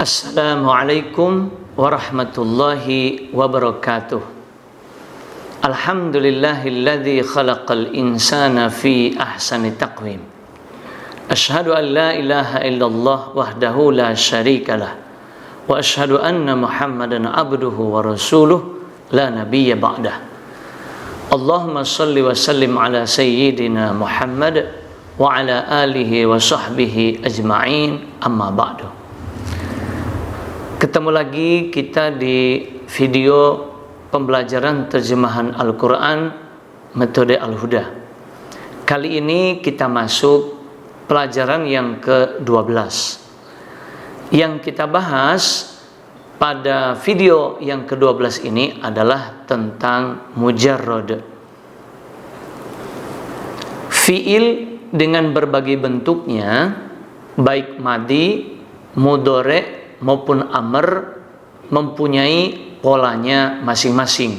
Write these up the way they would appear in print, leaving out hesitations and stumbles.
Assalamualaikum warahmatullahi wabarakatuh. Alhamdulillahilladzi khalaqal insana fi ahsani taqwim. Asyhadu an la ilaha illallah wahdahu la syarikalah. Wa asyhadu anna Muhammadan abduhu wa rasuluh la nabiyya ba'dah. Allahumma salli wa sallim ala sayyidina Muhammad wa ala alihi wa sahbihi ajma'in, amma ba'du. Ketemu lagi kita di video pembelajaran terjemahan Al-Quran metode Al-Huda. Kali ini kita masuk pelajaran yang ke-12. Yang kita bahas pada video yang ke-12 ini adalah tentang mujarrad. Fiil dengan berbagai bentuknya, baik madi, mudhari maupun amr, mempunyai polanya masing-masing.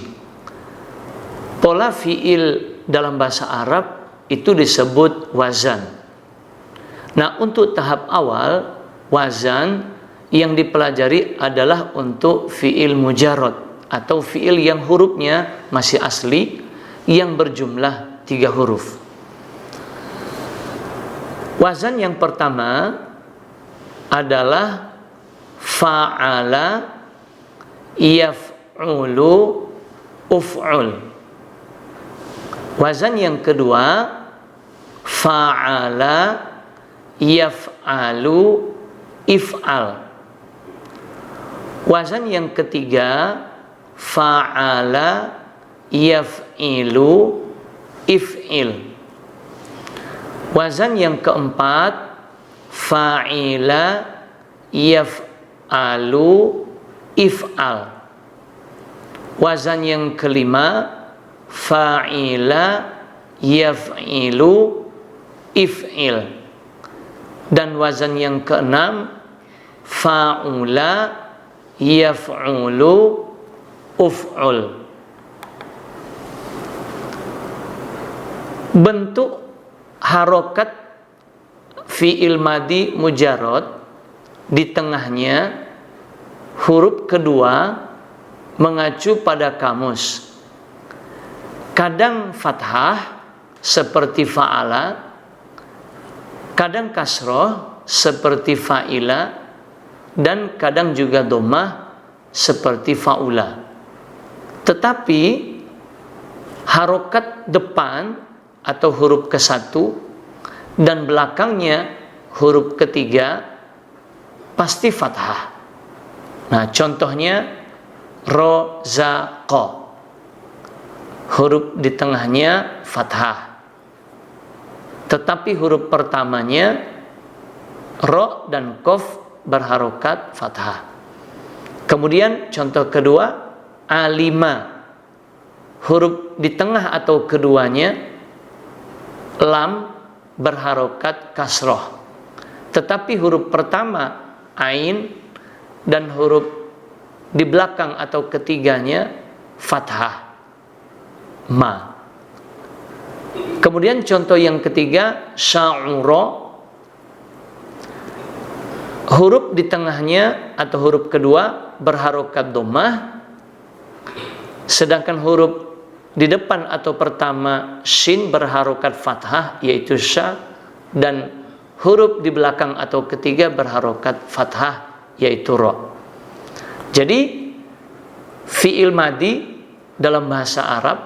Pola fiil dalam bahasa Arab itu disebut wazan. Nah, untuk tahap awal, wazan yang dipelajari adalah untuk fiil mujarrad atau fiil yang hurufnya masih asli, yang berjumlah 3 huruf. Wazan yang pertama adalah fa'ala, yaf'ulu, uf'ul. Wazan yang kedua fa'ala, yaf'alu, if'al. Wazan yang ketiga fa'ala, yaf'ilu, if'il. Wazan yang keempat fa'ila, yaf'alu, if'al. Wazan yang kelima fa'ila, yaf'ilu, if'il. Dan wazan yang keenam fa'ula, yaf'ulu, uf'ul. Bentuk harokat fi'il madi mujarrad, di tengahnya huruf kedua mengacu pada kamus. Kadang fathah seperti fa'ala, kadang kasroh seperti fa'ila, dan kadang juga dhammah seperti fa'ula. Tetapi harokat depan atau huruf ke-1 dan belakangnya huruf ketiga pasti fathah. Nah, contohnya rozaqa, huruf di tengahnya fathah, tetapi huruf pertamanya ro dan qaf berharokat fathah. Kemudian contoh kedua alima, huruf di tengah atau keduanya lam berharokat kasroh, tetapi huruf pertama ain dan huruf di belakang atau ketiganya fathah, ma. Kemudian contoh yang ketiga sya'ura, huruf di tengahnya atau huruf kedua berharokat dhammah, sedangkan huruf di depan atau pertama shin berharokat fathah yaitu sya, dan huruf di belakang atau ketiga berharokat fathah yaitu ro. Jadi fi'il madi dalam bahasa Arab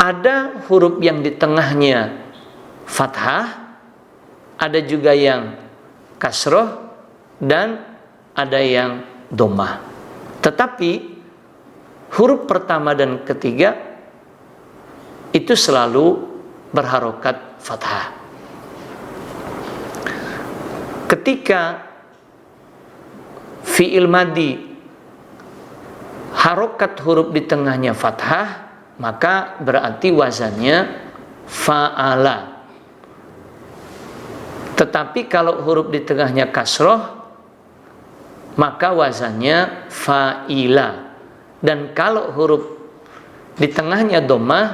ada huruf yang di tengahnya fathah, ada juga yang kasroh, dan ada yang dhammah. Tetapi huruf pertama dan ketiga itu selalu berharokat fathah. Ketika fi'il madi harokat huruf di tengahnya fathah, maka berarti wazannya fa'ala. Tetapi kalau huruf di tengahnya kasroh, maka wazannya fa'ila. Dan kalau huruf di tengahnya dhammah,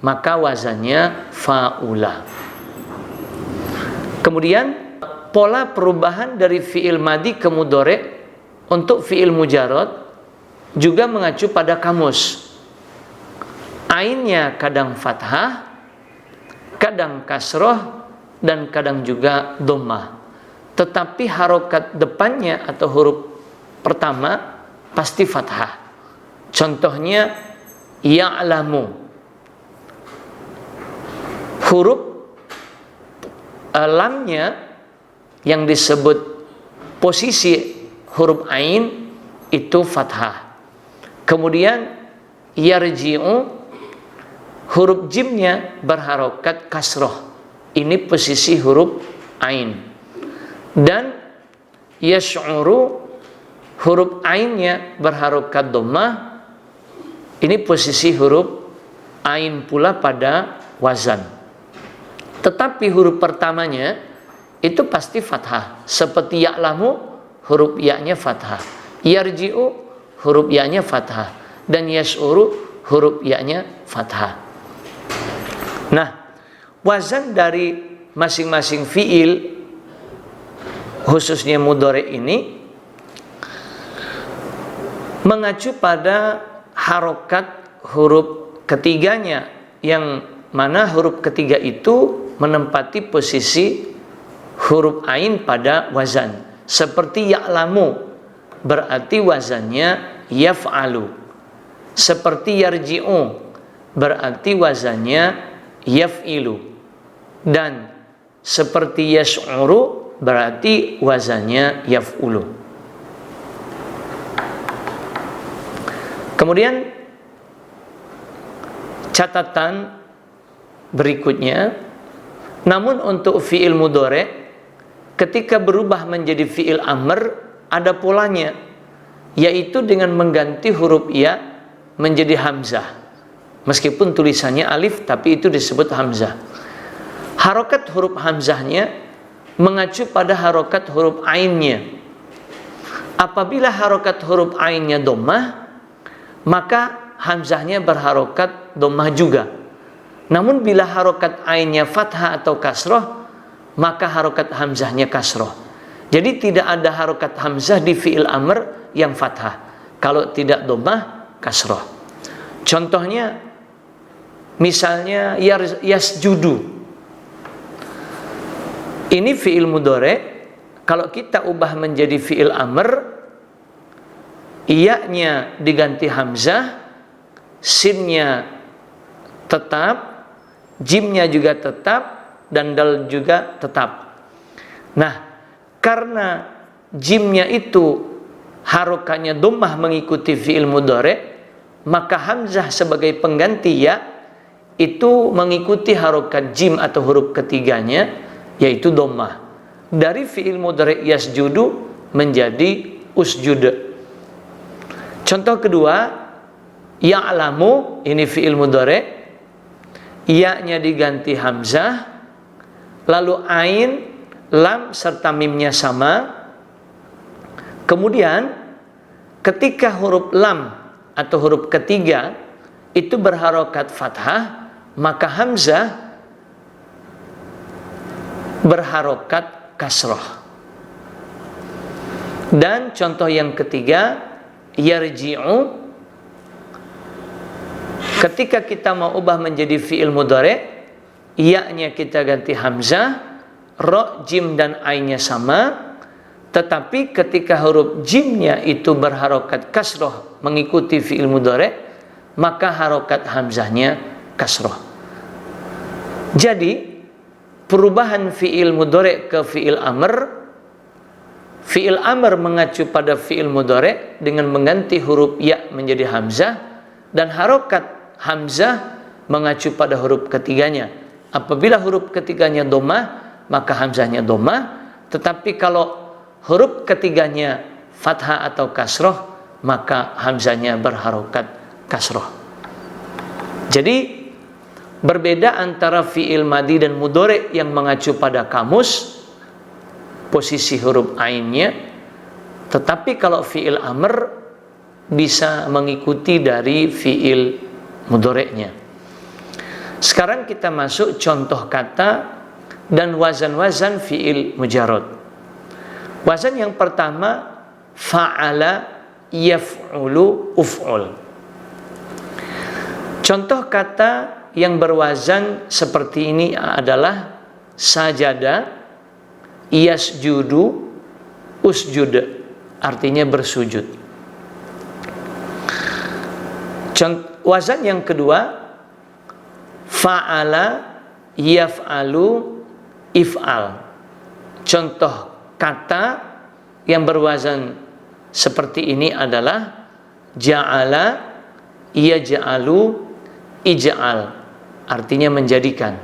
maka wazannya fa'ula. Kemudian pola perubahan dari fi'il madi ke mudhari' untuk fi'il mujarrad juga mengacu pada kamus. Ainnya kadang fathah, kadang kasroh, dan kadang juga dhammah. Tetapi harokat depannya atau huruf pertama pasti fathah. Contohnya ya'lamu. Huruf lamnya yang disebut posisi huruf ain itu fathah. Kemudian yarji'u, huruf jimnya berharokat kasroh. Ini posisi huruf ain. Dan yash'uru, huruf ainnya berharokat dhammah. Ini posisi huruf ain pula pada wazan. Tetapi huruf pertamanya itu pasti fathah. Seperti ya'lamu, huruf ya-nya fathah. Yarji'u, huruf ya-nya fathah. Dan yash'uru, huruf ya-nya fathah. Nah, wazan dari masing-masing fi'il, khususnya mudhari' ini, mengacu pada harokat huruf ketiganya, yang mana huruf ketiga itu menempati posisi huruf ain pada wazan. Seperti ya'lamu, berarti wazannya yaf'alu. Seperti yarji'u, berarti wazannya yaf'ilu. Dan seperti yash'uru, berarti wazannya yaf'ulu. Kemudian catatan berikutnya, namun untuk fi'il mudhari' ketika berubah menjadi fi'il amr ada polanya, yaitu dengan mengganti huruf ya menjadi hamzah. Meskipun tulisannya alif, tapi itu disebut hamzah. Harokat huruf hamzahnya mengacu pada harokat huruf ainnya. Apabila harokat huruf ainnya dhammah, maka hamzahnya berharokat dhammah juga. Namun bila harokat ainnya fathah atau kasroh, maka harokat hamzahnya kasroh. Jadi tidak ada harokat hamzah di fi'il amr yang fathah. Kalau tidak dhammah, kasroh. Contohnya, misalnya yasjudu. Ini fi'il mudhari', kalau kita ubah menjadi fi'il amr, iya-nya diganti hamzah, sinnya tetap, jimnya juga tetap, dan dal juga tetap. Nah, karena jimnya itu harokatnya dhammah mengikuti fi'il mudhari', maka hamzah sebagai pengganti ya itu mengikuti harokat jim atau huruf ketiganya, yaitu dhammah. Dari fi'il mudhari' yasjudu menjadi usjud. Contoh kedua, ya'lamu, ini fi'il mudhari', ya-nya diganti hamzah, lalu ain, lam serta mimnya sama. Kemudian ketika huruf lam atau huruf ketiga itu berharokat fathah, maka hamzah berharokat kasroh. Dan contoh yang ketiga, yarji'u, ketika kita mau ubah menjadi fi'il mudhari', ya-nya kita ganti hamzah, ro, jim dan ainnya sama, tetapi ketika huruf jimnya itu berharokat kasroh mengikuti fi'il mudhari', maka harokat hamzahnya kasroh. Jadi perubahan fi'il mudhari' ke fi'il amr, fi'il amr mengacu pada fi'il mudhari' dengan mengganti huruf ya menjadi hamzah, dan harokat hamzah mengacu pada huruf ketiganya. Apabila huruf ketiganya dhammah, maka hamzahnya dhammah. Tetapi kalau huruf ketiganya fathah atau kasroh, maka hamzahnya berharokat kasroh. Jadi berbeda antara fi'il madi dan mudhari' yang mengacu pada kamus, posisi huruf ainnya. Tetapi kalau fi'il amr bisa mengikuti dari fi'il mudhari'nya. Sekarang kita masuk contoh kata dan wazan-wazan fi'il mujarrad. Wazan yang pertama fa'ala yaf'ulu uf'ul. Contoh kata yang berwazan seperti ini adalah sajada, yasjudu, usjud, artinya bersujud. Wazan yang kedua fa'ala yaf'alu if'al. Contoh kata yang berwazan seperti ini adalah ja'ala yaj'alu ij'al, artinya menjadikan.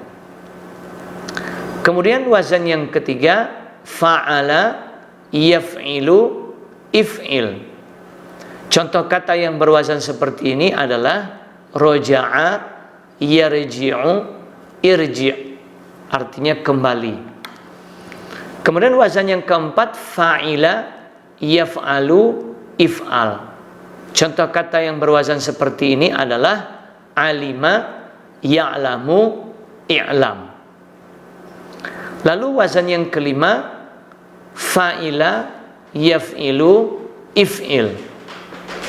Kemudian wazan yang ketiga fa'ala yaf'ilu if'il. Contoh kata yang berwazan seperti ini adalah roja'a yarji'u irji', artinya kembali. Kemudian wazan yang keempat fa'ila yaf'alu if'al. Contoh kata yang berwazan seperti ini adalah alima ya'lamu i'lam. Lalu wazan yang kelima fa'ila yaf'ilu if'il.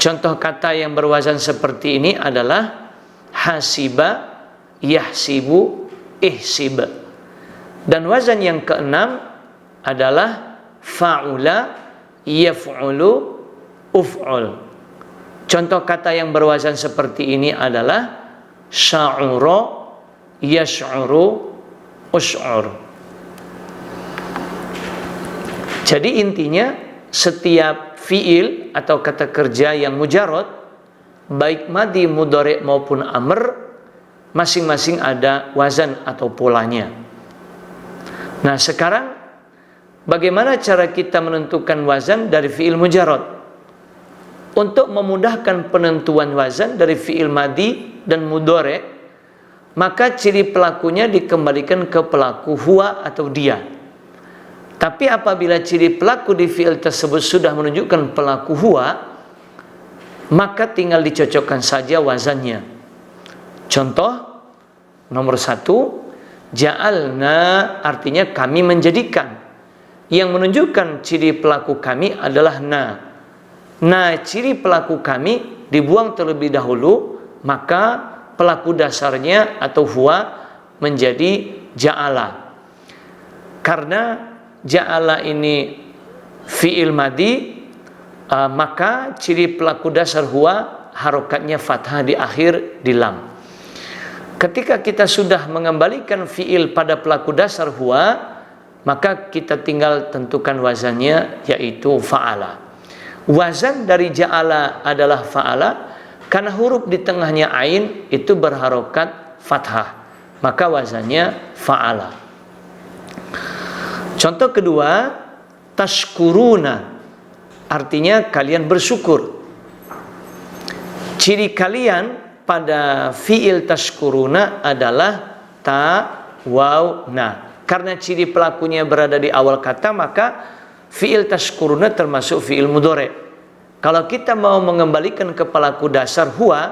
Contoh kata yang berwazan seperti ini adalah hasiba yahsibu ihsib. Dan wazan yang keenam adalah fa'ula yaf'ulu uf'ul. Contoh kata yang berwazan seperti ini adalah sya'ura yash'uru us'ur. Jadi intinya setiap fiil atau kata kerja yang mujarad, baik madhi, mudhari maupun amr, masing-masing ada wazan atau polanya. Nah, sekarang bagaimana cara kita menentukan wazan dari fiil mujarad? Untuk memudahkan penentuan wazan dari fiil madhi dan mudhari, maka ciri pelakunya dikembalikan ke pelaku huwa atau dia. Tapi apabila ciri pelaku di fiil tersebut sudah menunjukkan pelaku huwa, maka tinggal dicocokkan saja wazannya. Contoh nomor 1, ja'alna artinya kami menjadikan. Yang menunjukkan ciri pelaku kami adalah na. Nah, ciri pelaku kami dibuang terlebih dahulu, maka pelaku dasarnya atau huwa menjadi ja'ala. Karena ja'ala ini fi'il madhi, maka ciri pelaku dasar huwa harokatnya fathah di akhir di lam. Ketika kita sudah mengembalikan fi'il pada pelaku dasar huwa, maka kita tinggal tentukan wazannya, yaitu fa'ala. Wazan dari ja'ala adalah fa'ala karena huruf di tengahnya ain itu berharokat fathah, maka wazannya fa'ala. Contoh kedua, tashkuruna, artinya kalian bersyukur. Ciri kalian pada fi'il tashkuruna adalah ta, waw, na. Karena ciri pelakunya berada di awal kata, maka fi'il tashkuruna termasuk fi'il mudhari. Kalau kita mau mengembalikan ke pelaku dasar huwa,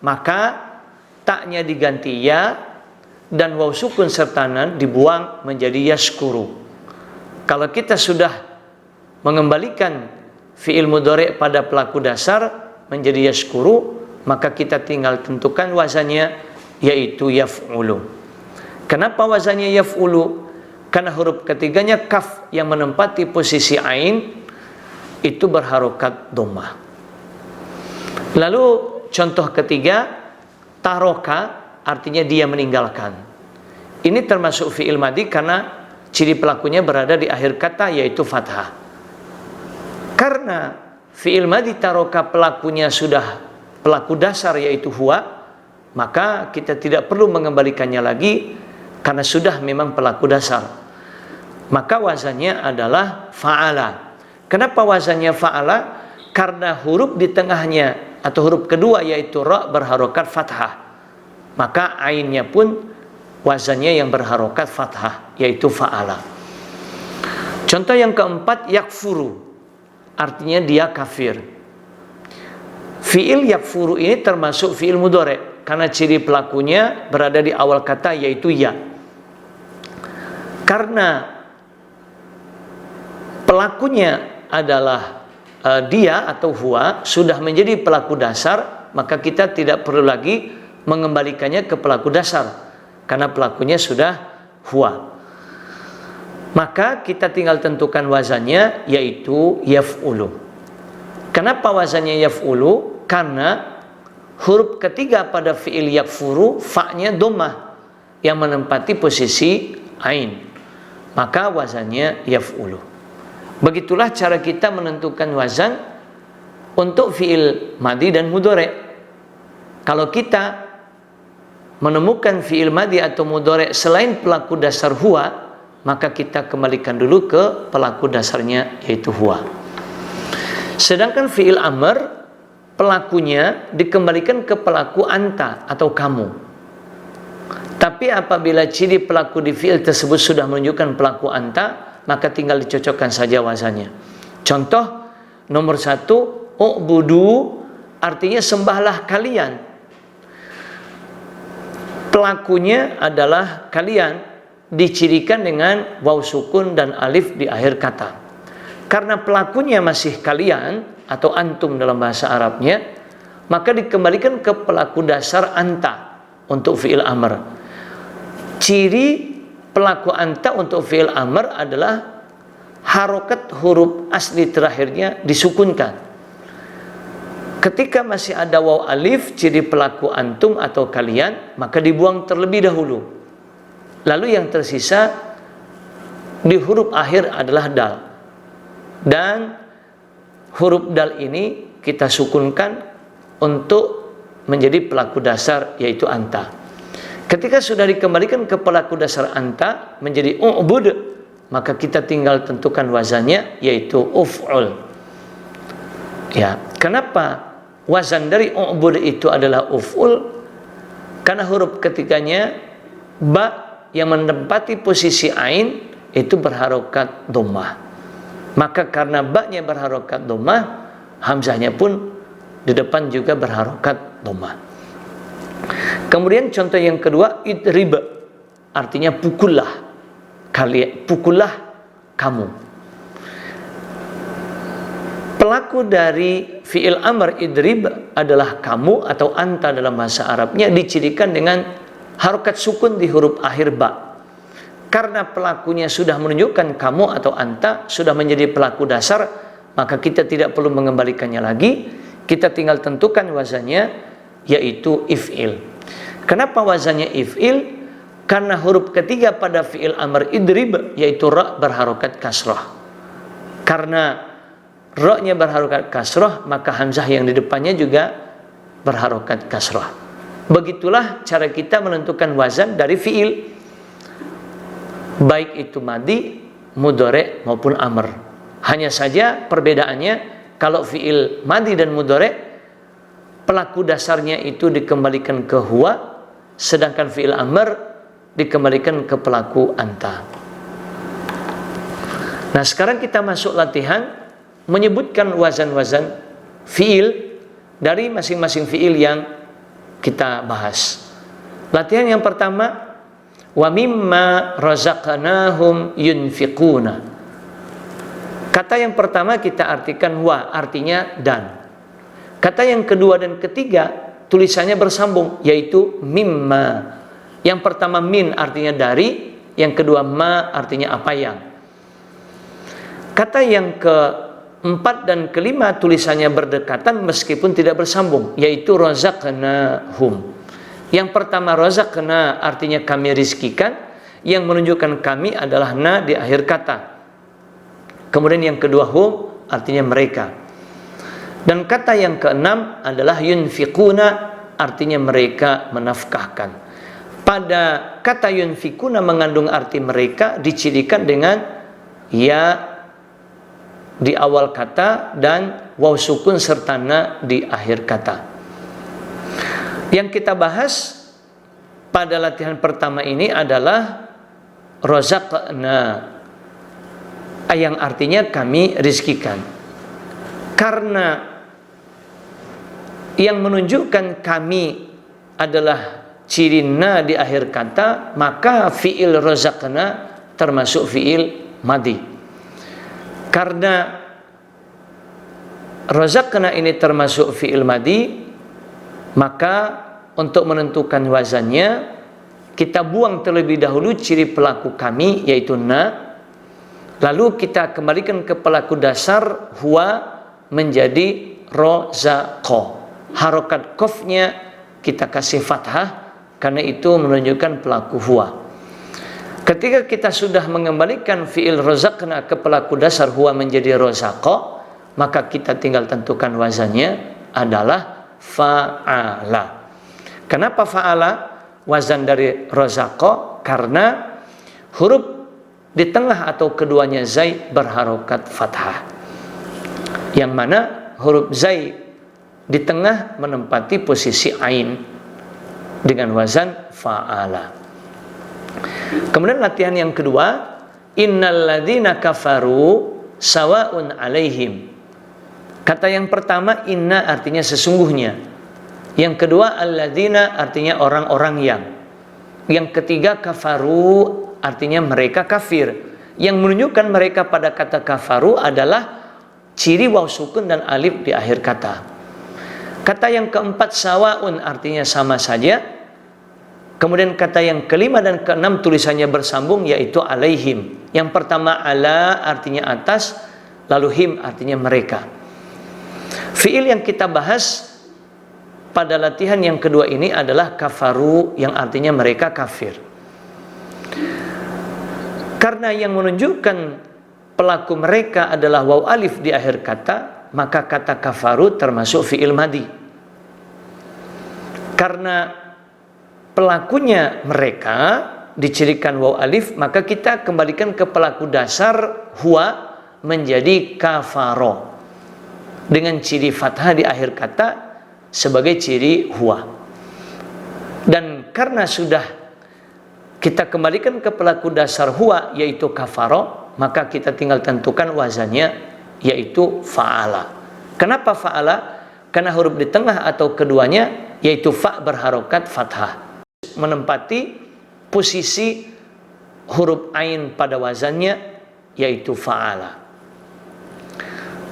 maka taknya diganti ya dan waw sukun serta nan dibuang menjadi yashkuru. Kalau kita sudah mengembalikan fi'il mudhari pada pelaku dasar menjadi yashkuru, maka kita tinggal tentukan wazannya, yaitu yaf'ulu. Kenapa wazannya yaf'ulu? Karena huruf ketiganya kaf yang menempati posisi ain itu berharokat dhammah. Lalu contoh ketiga, taroka, artinya dia meninggalkan. Ini termasuk fi'il madhi karena ciri pelakunya berada di akhir kata, yaitu fathah. Karena fi'il madhi taroka pelakunya sudah pelaku dasar, yaitu huwa, maka kita tidak perlu mengembalikannya lagi karena sudah memang pelaku dasar. Maka wazannya adalah fa'ala. Kenapa wazannya fa'ala? Karena huruf di tengahnya atau huruf kedua, yaitu ra, berharokat fathah. Maka ainnya pun wazannya yang berharokat fathah, yaitu fa'ala. Contoh yang keempat, yakfuru, artinya dia kafir. Fi'il yakfuru ini termasuk fi'il mudhari karena ciri pelakunya berada di awal kata, yaitu ya. Karena pelakunya adalah dia atau huwa, sudah menjadi pelaku dasar, maka kita tidak perlu lagi mengembalikannya ke pelaku dasar karena pelakunya sudah huwa. Maka kita tinggal tentukan wazannya, yaitu yaf'ulu. Kenapa wazannya yaf'ulu? Karena huruf ketiga pada fi'il yakfuru, fa-nya dhammah yang menempati posisi ain. Maka wazannya yaf'ulu. Begitulah cara kita menentukan wazan untuk fi'il madhi dan mudhari'. Kalau kita menemukan fi'il madhi atau mudhari' selain pelaku dasar huwa, maka kita kembalikan dulu ke pelaku dasarnya, yaitu huwa. Sedangkan fi'il amr, pelakunya dikembalikan ke pelaku anta atau kamu. Tapi apabila ciri pelaku di fi'il tersebut sudah menunjukkan pelaku anta, maka tinggal dicocokkan saja wazannya. Contoh nomor 1, u'budu artinya sembahlah kalian. Pelakunya adalah kalian, dicirikan dengan waw sukun dan alif di akhir kata. Karena pelakunya masih kalian atau antum dalam bahasa Arabnya, maka dikembalikan ke pelaku dasar anta untuk fi'il amr. Ciri pelaku anta untuk fi'il amr adalah harokat huruf asli terakhirnya disukunkan. Ketika masih ada waw alif, ciri pelaku antum atau kalian, maka dibuang terlebih dahulu. Lalu yang tersisa di huruf akhir adalah dal. Dan huruf dal ini kita sukunkan untuk menjadi pelaku dasar, yaitu anta. Ketika sudah dikembalikan ke pelaku dasar anta menjadi u'bud, maka kita tinggal tentukan wazannya, yaitu uf'ul. Ya, kenapa wazan dari u'bud itu adalah uf'ul? Karena huruf ketiganya ba yang menempati posisi ain itu berharokat dhammah. Maka karena ba-nya berharokat dhammah, hamzahnya pun di depan juga berharokat dhammah. Kemudian contoh yang kedua, idrib artinya pukullah kalian, pukullah kamu. Pelaku dari fi'il amr idrib adalah kamu atau anta dalam bahasa Arabnya, dicirikan dengan harokat sukun di huruf akhir ba. Karena pelakunya sudah menunjukkan kamu atau anta, sudah menjadi pelaku dasar, maka kita tidak perlu mengembalikannya lagi. Kita tinggal tentukan wazannya, yaitu if'il. Kenapa wazannya if'il? Karena huruf ketiga pada fi'il amr idrib, yaitu ra, berharokat kasrah. Karena ra-nya berharokat kasrah, maka hamzah yang di depannya juga berharokat kasrah. Begitulah cara kita menentukan wazan dari fi'il, baik itu madhi, mudhari maupun amr. Hanya saja perbedaannya, kalau fi'il madhi dan mudhari pelaku dasarnya itu dikembalikan ke huwa, sedangkan fi'il amr dikembalikan ke pelaku anta. Nah, sekarang kita masuk latihan menyebutkan wazan-wazan fi'il dari masing-masing fi'il yang kita bahas. Latihan yang pertama, wa mimma razaqnahum yunfiquna. Kata yang pertama kita artikan wa, artinya dan. Kata yang kedua dan ketiga tulisannya bersambung, yaitu mimma. Yang pertama min artinya dari, yang kedua ma artinya apa yang. Kata yang keempat dan kelima tulisannya berdekatan meskipun tidak bersambung, yaitu razaqnahum. Yang pertama razaqna artinya kami rizkikan, yang menunjukkan kami adalah na di akhir kata. Kemudian yang kedua hum artinya mereka. Dan kata yang keenam adalah yunfiquna, artinya mereka menafkahkan. Pada kata yunfiquna mengandung arti mereka, dicirikan dengan ya di awal kata dan waw sukun serta na di akhir kata. Yang kita bahas pada latihan pertama ini adalah razaqna, yang artinya kami rizkikan. Karena yang menunjukkan kami adalah ciri na di akhir kata, maka fi'il razaqna termasuk fi'il madhi. Karena razaqna ini termasuk fi'il madi, maka untuk menentukan wazannya kita buang terlebih dahulu ciri pelaku kami yaitu na, lalu kita kembalikan ke pelaku dasar huwa menjadi rozaqa. Harokat qafnya kita kasih fathah karena itu menunjukkan pelaku huwa. Ketika kita sudah mengembalikan fi'il razaqna ke pelaku dasar huwa menjadi rozaqa, maka kita tinggal tentukan wazannya adalah fa'ala. Kenapa fa'ala wazan dari rozaqa? Karena huruf di tengah atau keduanya zai berharokat fathah, yang mana huruf zai di tengah menempati posisi ain dengan wazan fa'ala. Kemudian latihan yang kedua, innal ladzina kafaru sawa'un alaihim. Kata yang pertama inna artinya sesungguhnya. Yang kedua alladzina artinya orang-orang yang. Yang ketiga kafaru artinya mereka kafir. Yang menunjukkan mereka pada kata kafaru adalah ciri waw sukun dan alif di akhir kata. Kata yang keempat sawa'un artinya sama saja. Kemudian kata yang kelima dan keenam tulisannya bersambung yaitu alaihim. Yang pertama ala artinya atas, lalu him artinya mereka. Fi'il yang kita bahas pada latihan yang kedua ini adalah kafaru yang artinya mereka kafir. Karena yang menunjukkan pelaku mereka adalah waw alif di akhir kata, maka kata kafaru termasuk fi'il madi. Karena pelakunya mereka dicirikan waw alif, maka kita kembalikan ke pelaku dasar huwa menjadi kafaro dengan ciri fathah di akhir kata sebagai ciri huwa. Dan karena sudah kita kembalikan ke pelaku dasar huwa yaitu kafaro, maka kita tinggal tentukan wazannya yaitu fa'ala. Kenapa fa'ala? Karena huruf di tengah atau keduanya yaitu fa berharokat fathah menempati posisi huruf ain pada wazannya yaitu fa'ala.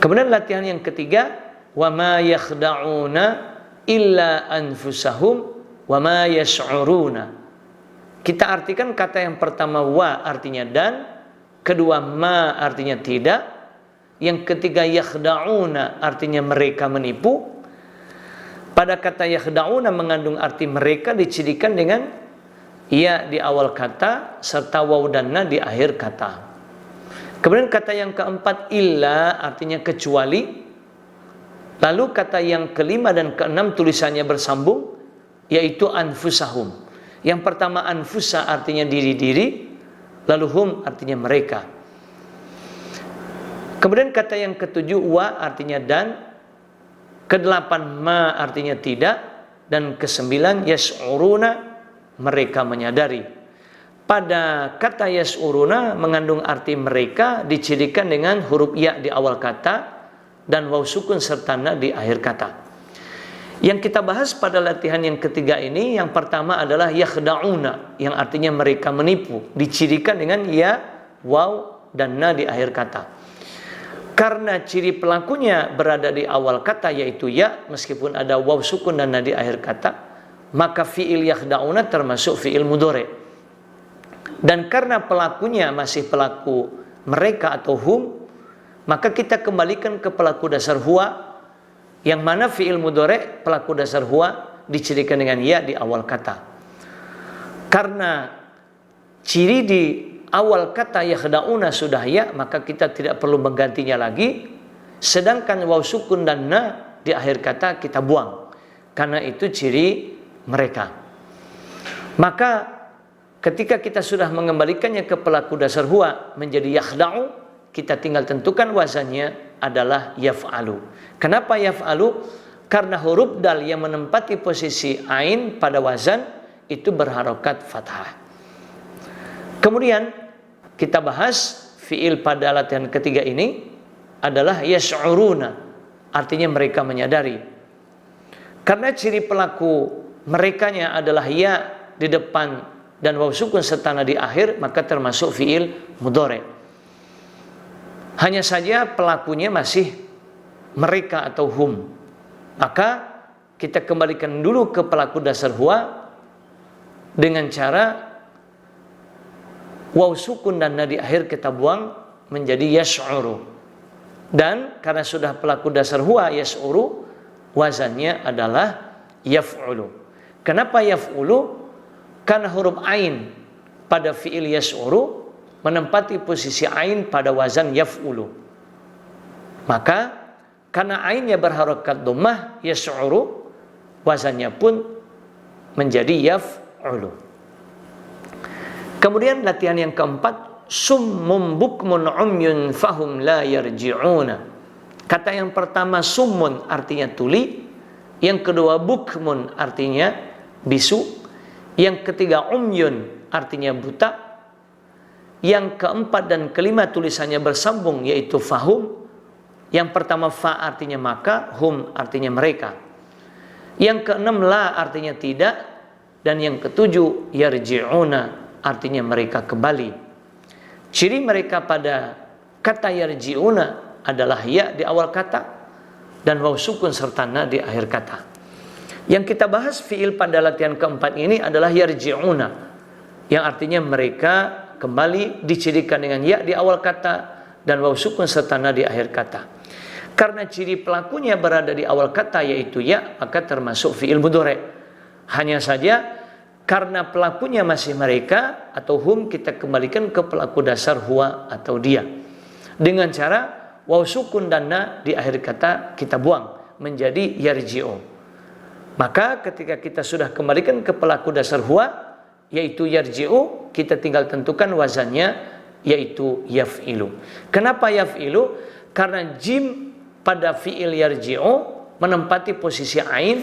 Kemudian latihan yang ketiga, wa ma yakhda'una illa anfusahum wa ma yash'uruna. Kita artikan kata yang pertama wa artinya dan, kedua ma artinya tidak, yang ketiga yakhda'una artinya mereka menipu. Pada kata yakhda'una mengandung arti mereka dicirikan dengan ya di awal kata serta waw dan na di akhir kata. Kemudian kata yang keempat illa artinya kecuali. Lalu kata yang kelima dan keenam tulisannya bersambung yaitu anfusahum. Yang pertama anfusa artinya diri-diri, lalu hum artinya mereka. Kemudian kata yang ketujuh wa artinya dan, kedelapan ma artinya tidak, dan kesembilan yas'uruna mereka menyadari. Pada kata yas'uruna mengandung arti mereka dicirikan dengan huruf ya di awal kata dan waw sukun serta na di akhir kata. Yang kita bahas pada latihan yang ketiga ini, yang pertama adalah yakhda'una yang artinya mereka menipu, dicirikan dengan ya, waw dan na di akhir kata. Karena ciri pelakunya berada di awal kata yaitu ya, meskipun ada waw sukun dan na di akhir kata, maka fi'il yakhda'una termasuk fi'il mudhari'. Dan karena pelakunya masih pelaku mereka atau hum, maka kita kembalikan ke pelaku dasar huwa, yang mana fi'il mudhari' pelaku dasar huwa dicirikan dengan ya di awal kata. Karena ciri di awal kata yakhda'una sudah ya, maka kita tidak perlu menggantinya lagi. Sedangkan waw sukun dan na di akhir kata kita buang, karena itu ciri mereka. Maka ketika kita sudah mengembalikannya ke pelaku dasar huwa menjadi yakhda'u, kita tinggal tentukan wazannya adalah yaf'alu. Kenapa yaf'alu? Karena huruf dal yang menempati posisi ain pada wazan itu berharokat fathah. Kemudian kita bahas fi'il pada latihan ketiga ini adalah yash'uruna, artinya mereka menyadari. Karena ciri pelaku merekanya adalah ya di depan dan waw sukun serta na di akhir, maka termasuk fi'il mudhari'. Hanya saja pelakunya masih mereka atau hum. Maka kita kembalikan dulu ke pelaku dasar huwa dengan cara waw sukun dan na di akhir kita buang menjadi yash'uru. Dan karena sudah pelaku dasar huwa yash'uru, wazannya adalah yaf'ulu. Kenapa yaf'ulu? Karena huruf ain pada fi'il yash'uru menempati posisi ain pada wazan yaf'ulu. Maka karena ainnya berharokat dhammah yash'uru, wazannya pun menjadi yaf'ulu. Kemudian latihan yang keempat, summum bukmun umyun fahum la yarji'una. Kata yang pertama summun artinya tuli, yang kedua bukmun artinya bisu, yang ketiga umyun artinya buta, yang keempat dan kelima tulisannya bersambung yaitu fahum. Yang pertama fa artinya maka, hum artinya mereka. Yang keenam la artinya tidak, dan yang ketujuh yarji'una artinya mereka kembali. Ciri mereka pada kata yarji'una adalah ya di awal kata dan waw sukun serta na di akhir kata. Yang kita bahas fiil pada latihan keempat ini adalah yarji'una, yang artinya mereka kembali, dicirikan dengan ya di awal kata dan waw sukun serta na di akhir kata. Karena ciri pelakunya berada di awal kata yaitu ya, maka termasuk fiil mudhari'. Hanya saja karena pelakunya masih mereka atau hum, kita kembalikan ke pelaku dasar huwa atau dia dengan cara waw sukun dan na di akhir kata kita buang menjadi yarji'u. Maka ketika kita sudah kembalikan ke pelaku dasar huwa yaitu yarji'u, kita tinggal tentukan wazannya yaitu yaf'ilu. Kenapa yaf'ilu? Karena jim pada fi'il yarji'u menempati posisi ain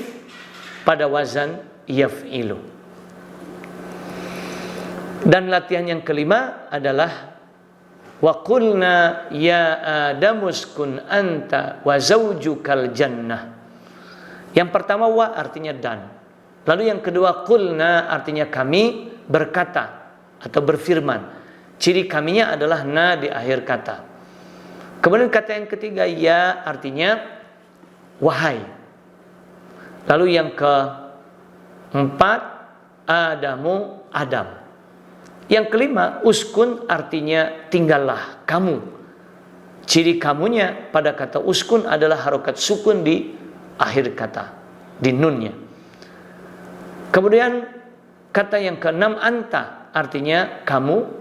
pada wazan yaf'ilu. Dan latihan yang kelima adalah wa qulna ya adamuskun anta wa zawjukal jannah. Yang pertama wa artinya dan. Lalu yang kedua qulna artinya kami berkata atau berfirman. Ciri kaminya adalah na di akhir kata. Kemudian kata yang ketiga ya artinya wahai. Lalu yang keempat adamu Adam. Yang kelima uskun artinya tinggallah kamu. Ciri kamunya pada kata uskun adalah harokat sukun di akhir kata, di nunnya. Kemudian kata yang keenam anta artinya kamu.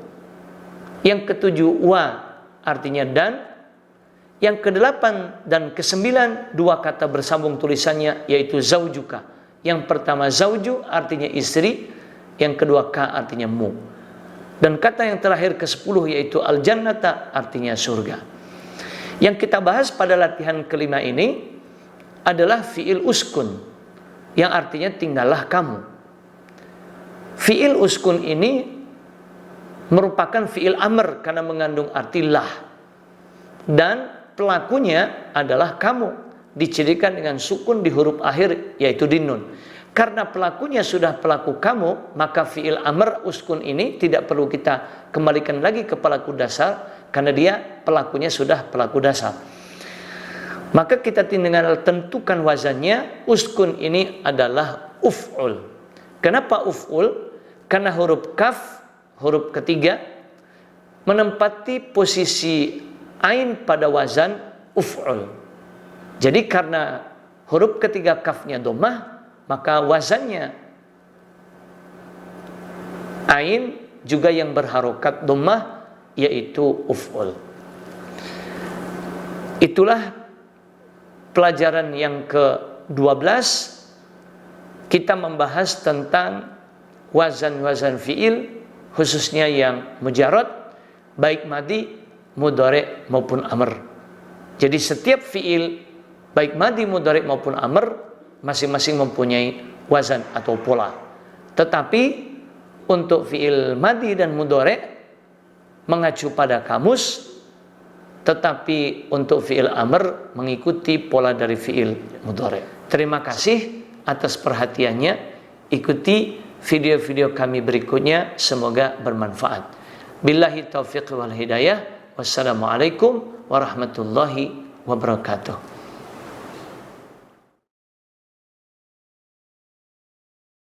Yang ketujuh wa artinya dan. Yang kedelapan dan kesembilan dua kata bersambung tulisannya yaitu zaujuka. Yang pertama zauju artinya istri, yang kedua ka artinya mu. Dan kata yang terakhir ke-10 yaitu al-jannata artinya surga. Yang kita bahas pada latihan kelima ini adalah fi'il uskun yang artinya tinggallah kamu. Fi'il uskun ini merupakan fi'il amr karena mengandung arti lah. Dan pelakunya adalah kamu, dicirikan dengan sukun di huruf akhir yaitu di nun. Karena pelakunya sudah pelaku kamu, maka fi'il amr uskun ini tidak perlu kita kembalikan lagi ke pelaku dasar karena dia pelakunya sudah pelaku dasar. Maka kita tinggal tentukan wazannya. Uskun ini adalah uf'ul. Kenapa uf'ul? Karena huruf kaf, huruf ketiga, menempati posisi ain pada wazan uf'ul. Jadi karena huruf ketiga kafnya dhammah, maka wazannya ain juga yang berharokat dhammah yaitu uf'ul. Itulah pelajaran yang ke-12. Kita membahas tentang wazan-wazan fi'il khususnya yang mujarrad, baik madi, mudhari maupun amr. Jadi setiap fi'il baik madi, mudhari maupun amr masing-masing mempunyai wazan atau pola. Tetapi untuk fi'il madi dan mudhari mengacu pada kamus, tetapi untuk fi'il amr mengikuti pola dari fi'il mudhari. Terima kasih atas perhatiannya. Ikuti video-video kami berikutnya, semoga bermanfaat. Billahi taufiq wal hidayah. Wassalamualaikum warahmatullahi wabarakatuh.